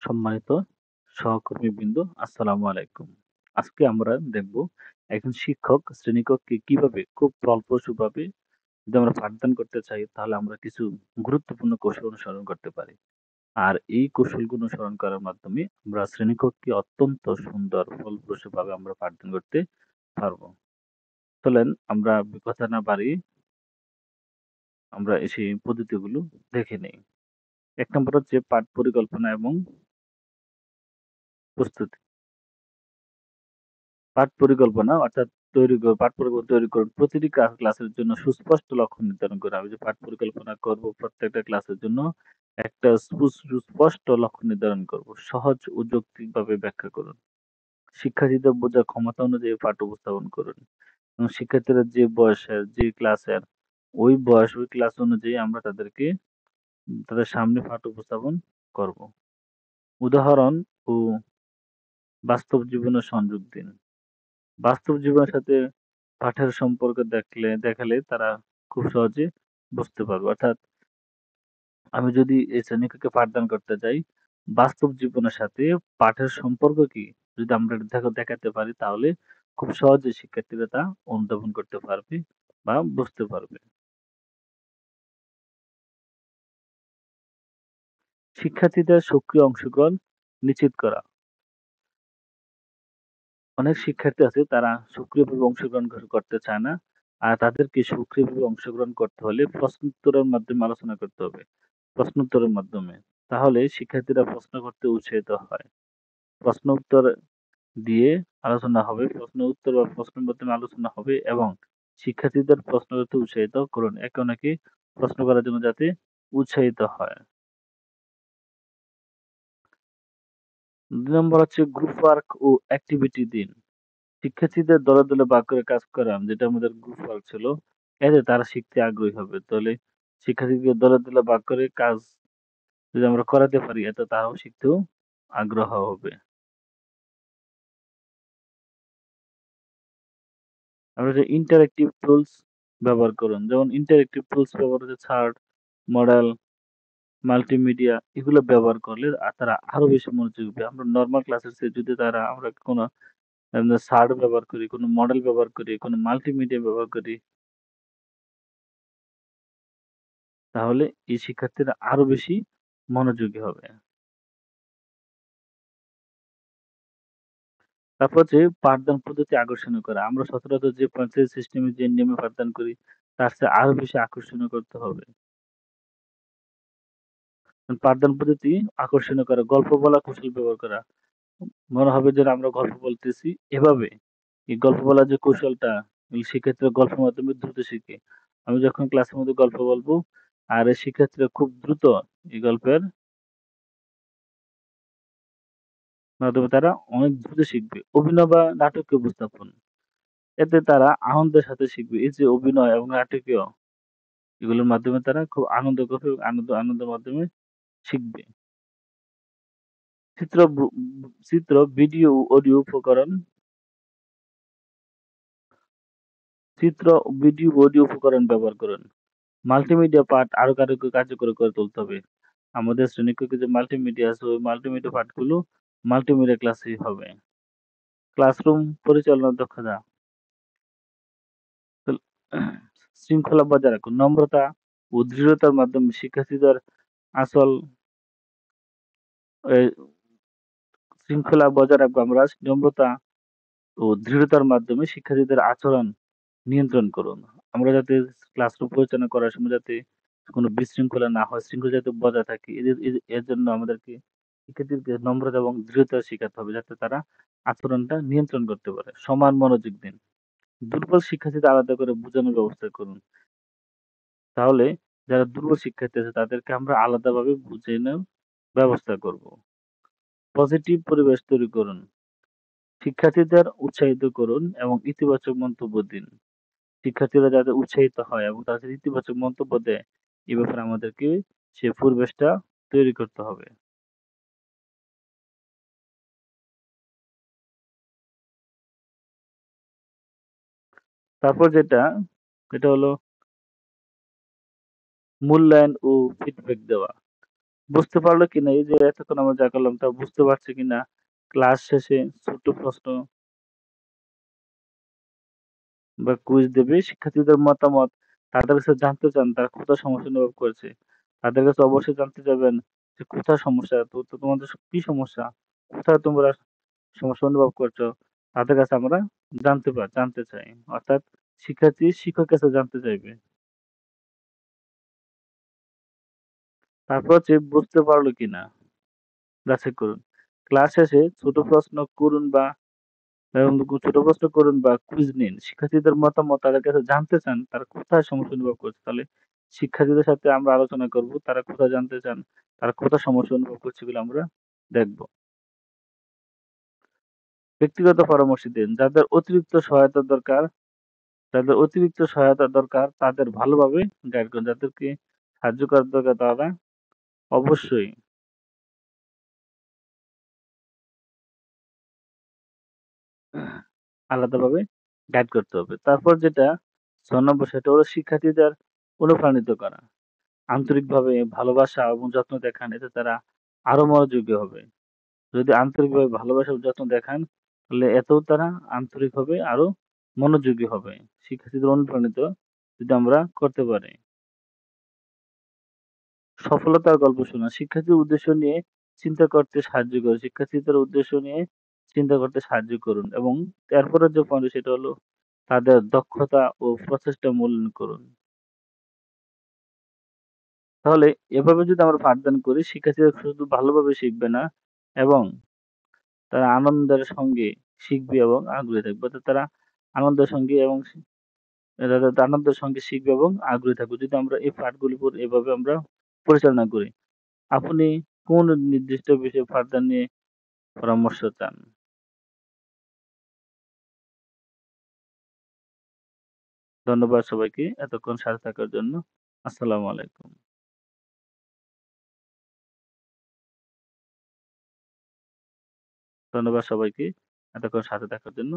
সম্মানিত সহকর্মীবৃন্দ, আসসালামু আলাইকুম। আজকে আমরা দেখব একজন শিক্ষক শ্রেণীকক্ষে কিভাবে খুব ফলপ্রসূভাবে যদি আমরা পাঠদান করতে চাই তাহলে আমরা কিছু গুরুত্বপূর্ণ কৌশল অনুসরণ করতে পারি। আর এই কৌশলগুলো অনুসরণ করার মাধ্যমে আমরা শ্রেণীকক্ষে অত্যন্ত সুন্দর ফলপ্রসূভাবে আমরা পাঠদান করতে পারবো। চলেন আমরা কথা না বাড়িয়ে আমরা সেই পদ্ধতিগুলো দেখে নেই। ১ নম্বর হচ্ছে পাঠ পরিকল্পনা এবং প্রস্তুতি। পাঠ পরিকল্পনা অর্থাৎ পাঠ পরিকল্পনা তৈরি করুন। প্রতিটি ক্লাসের জন্য সুস্পষ্ট লক্ষ্য নির্ধারণ করে আমি যে পাঠ পরিকল্পনা করব প্রত্যেকটা ক্লাসের জন্য একটা সুস্পষ্ট লক্ষ্য নির্ধারণ করব। সহজ ও যৌক্তিকভাবে ব্যাখ্যা করুন। শিক্ষার্থীদের বোঝার ক্ষমতা অনুযায়ী পাঠ উপস্থাপন করুন। এবং শিক্ষার্থীরা যে বয়সের, যে ক্লাসের ওই বয়স, ওই ক্লাস অনুযায়ী আমরা তাদের সামনে পাঠ উপস্থাপন করব। উদাহরণ ও বাস্তব জীবনের সংযোগ দিন। বাস্তব জীবনের সাথে পাঠের সম্পর্ক দেখালে তারা খুব সহজে বুঝতে পারবে। অর্থাৎ আমি যদি এই শ্রেণীকক্ষে পাঠদান করতে যাই, বাস্তব জীবনের সাথে পাঠের সম্পর্ক কি যদি আমরা দেখাতে পারি তাহলে খুব সহজে শিক্ষার্থীরা তা অনুধাবন করতে পারবে বা বুঝতে পারবে। শিক্ষার্থীদের সক্রিয় অংশগ্রহণ নিশ্চিত করা। অনেক শিক্ষার্থী আছে তারা সক্রিয়ভাবে অংশগ্রহণ করতে চায় না। আর তাদেরকে সক্রিয়ভাবে অংশগ্রহণ করতে হলে প্রশ্নোত্তরের মাধ্যমে আলোচনা করতে হবে। প্রশ্নোত্তরের মাধ্যমে। তাহলে শিক্ষার্থীরা প্রশ্ন করতে উৎসাহিত হয়। প্রশ্ন উত্তর দিয়ে আলোচনা হবে, প্রশ্ন উত্তর বা প্রশ্নের মাধ্যমে আলোচনা হবে এবং শিক্ষার্থীদের প্রশ্ন করতে উৎসাহিত করুন। একে অন্যকে প্রশ্ন করার জন্য যাতে উৎসাহিত হয়। ২ নম্বর হচ্ছে গ্রুপ ওয়ার্ক ও অ্যাক্টিভিটি দিন। শিক্ষার্থীদের দলে দলে ভাগ করে কাজ করান, যেটা আমাদের গ্রুপ ওয়ার্ক ছিল। এতে তারা শিখতে আগ্রহী হবে। তাহলে শিক্ষার্থীদের দলে দলে ভাগ করে কাজ যদি আমরা করাতে পারি এতে তারাও শিখতেও আগ্রহ হবে। আমরা যে ইন্টারেক্টিভ টুলস ব্যবহার করুন। যেমন ইন্টারেক্টিভ টুলস ব্যবহার হচ্ছে চার্ট, মডেল, মাল্টিমিডিয়া এগুলো ব্যবহার করলে তারা আরো বেশি মনোযোগী হবে। আমরা নরমাল ক্লাসের চেয়ে যদি আমরা কোনো চার্ট ব্যবহার করি, কোনো মডেল ব্যবহার করি, কোনো মাল্টিমিডিয়া ব্যবহার করি তাহলে এই শিক্ষার্থীরা আরো বেশি মনোযোগী হবে। তারপর হচ্ছে পাঠদান পদ্ধতি আকর্ষণীয় করা। আমরা সচরাচর যে পঞ্চায়েত সিস্টেমে যে নিয়মে পাঠদান করি তার চেয়ে আরো বেশি আকর্ষণীয় করতে হবে। পাঠদান পদ্ধতি আকর্ষণীয় করা, গল্প বলা কৌশল ব্যবহার করা। মনে হবে যেন আমরা গল্প বলতেছি এভাবে। এই গল্প বলার যে কৌশলটা এই শিক্ষার্থীরা গল্পের মাধ্যমে দ্রুত শিখে। আমি যখন ক্লাসের মধ্যে গল্প বলবো আর এই শিক্ষার্থীরা খুব দ্রুত এই গল্পের মাধ্যমে তারা অনেক দ্রুত শিখবে। অভিনয় বা নাটকীয় উপস্থাপন। এতে তারা আনন্দের সাথে শিখবে। এই যে অভিনয় এবং নাটকীয় এগুলোর মাধ্যমে তারা খুব আনন্দ করবে এবং আনন্দের মাধ্যমে শিখবে। চিত্র, চিত্র, ভিডিও, অডিও উপকরণ, চিত্র, ভিডিও, অডিও উপকরণ ব্যবহার করুন। মাল্টিমিডিয়া পাঠ আরো কার্যকর করে তুলতে হবে। আমাদের শ্রেণীকক্ষে যে মাল্টিমিডিয়া আছে ওই মাল্টিমিডিয়া পাঠগুলো মাল্টিমিডিয়া ক্লাসেই হবে। ক্লাসরুম পরিচালনার দক্ষতা, তো শৃঙ্খলা বজায় রাখুন। নম্রতা ও দৃঢ়তার মাধ্যমে শিক্ষার্থীদের আসল এ, শৃঙ্খলা বজায় রাখবো আমরা। নম্রতা ও দৃঢ়তার মাধ্যমে শিক্ষার্থীদের আচরণ নিয়ন্ত্রণ করুন। আমরা যাতে ক্লাসরুম পরিচালনা করার সময় যাতে কোনো বিশৃঙ্খলা না হয়, শৃঙ্খলা যাতে বজায় থাকে এর জন্য আমাদেরকে শিক্ষার্থীদেরকে নম্রতা এবং দৃঢ়তা শেখাতে হবে যাতে তারা আচরণটা নিয়ন্ত্রণ করতে পারে। সমান মনোযোগ দিন। দুর্বল শিক্ষার্থীদের আলাদা করে বোঝানোর ব্যবস্থা করুন। তাহলে যারা দুর্বল শিক্ষার্থী আছে তাদেরকে আমরা আলাদাভাবে বুঝিয়ে নেওয়ার ব্যবস্থা করব। পজিটিভ পরিবেশ তৈরি করুন। শিক্ষার্থীদের উৎসাহিত করুন এবং ইতিবাচক মন্তব্য দিন। শিক্ষার্থীরা যাতে উৎসাহিত হয় এবং তাদের ইতিবাচক মন্তব্য দেয় এ ব্যাপারে আমাদেরকে সে পরিবেশটা তৈরি করতে হবে। তারপর এটা হলো মূল্যায়ন ও ফিডব্যাক দেওয়া। বুঝতে পারলো কিনা এই যে এতক্ষণ আমরা যা করলাম তা বুঝতে পারছে কিনা? ক্লাস শেষে ছোট্ট প্রশ্ন বা কুইজ দেবে। শিক্ষার্থীদের মতামত তাদের কাছে জানতে চান তারা কোথায় সমস্যা অনুভব করছে। তাদের কাছে অবশ্যই জানতে চাবেন যে কোথায় সমস্যা? তো তোমাদের কি সমস্যা? কোথায় তোমরা সমস্যা অনুভব করছো? তাদের কাছে আমরা জানতে চাই। অর্থাৎ শিক্ষার্থী শিক্ষকের কাছে জানতে চাইবে। তারপর হচ্ছে বুঝতে পারলো কিনা যাচাই করুন। ক্লাস শেষে ছোট প্রশ্ন করুন বা কুইজ নিন। শিক্ষার্থীদের মতামত তাদের কাছে জানতে চান তারা কোথায় সমস্যা অনুভব করছে। তাহলে শিক্ষার্থীদের সাথে আমরা আলোচনা করব। তারা কোথায় জানতে চান, তারা কোথায় সমস্যা অনুভব করছে এগুলো আমরা দেখব। ব্যক্তিগত পরামর্শ দিন। যাদের অতিরিক্ত সহায়তা দরকার তাদের ভালোভাবে গাইড করুন। যাদেরকে সাহায্য করার দরকার তারা অবশ্যই আলাদাভাবে গাইড করতে হবে। তারপর যেটা ৬ নম্বর সেটা হলো শিক্ষার্থীদের অনুপ্রাণিত করা। আন্তরিকভাবে ভালোবাসা এবং যত্ন দেখান এতে তারা আরো মনোযোগী হবে। যদি আন্তরিকভাবে ভালোবাসা ও যত্ন দেখান তাহলে এতেও তারা আন্তরিক হবে আরো মনোযোগী হবে। শিক্ষার্থীদের অনুপ্রাণিত যদি আমরা করতে পারি। সফলতার গল্প শোনা শিক্ষার্থীর উদ্দেশ্য নিয়ে চিন্তা করতে সাহায্য করে। শিক্ষার্থীদের উদ্দেশ্য নিয়ে চিন্তা করতে সাহায্য করুন এবং এরপরের যে পয়েন্ট সেটা হলো তাদের দক্ষতা ও প্রচেষ্টা মূল্যায়ন করুন। তাহলে এভাবে যদি আমরা পাঠদান করি শিক্ষার্থীরা শুধু ভালোভাবে শিখবে না এবং তারা আনন্দের সঙ্গে শিখবে এবং আগ্রহী থাকবে। অর্থাৎ তারা আনন্দের সঙ্গে এবং আনন্দের সঙ্গে শিখবে এবং আগ্রহী থাকবে। যদি আমরা এই পাঠগুলি এভাবে আমরা পরিচালনা করি। আপনি কোন নির্দিষ্ট বিষয়ে পাঠদান নিয়ে পরামর্শ চান? ধন্যবাদ সবাইকে এতক্ষণ সাথে থাকার জন্য। আসসালামু আলাইকুম। ধন্যবাদ সবাইকে এতক্ষণ সাথে থাকার জন্য।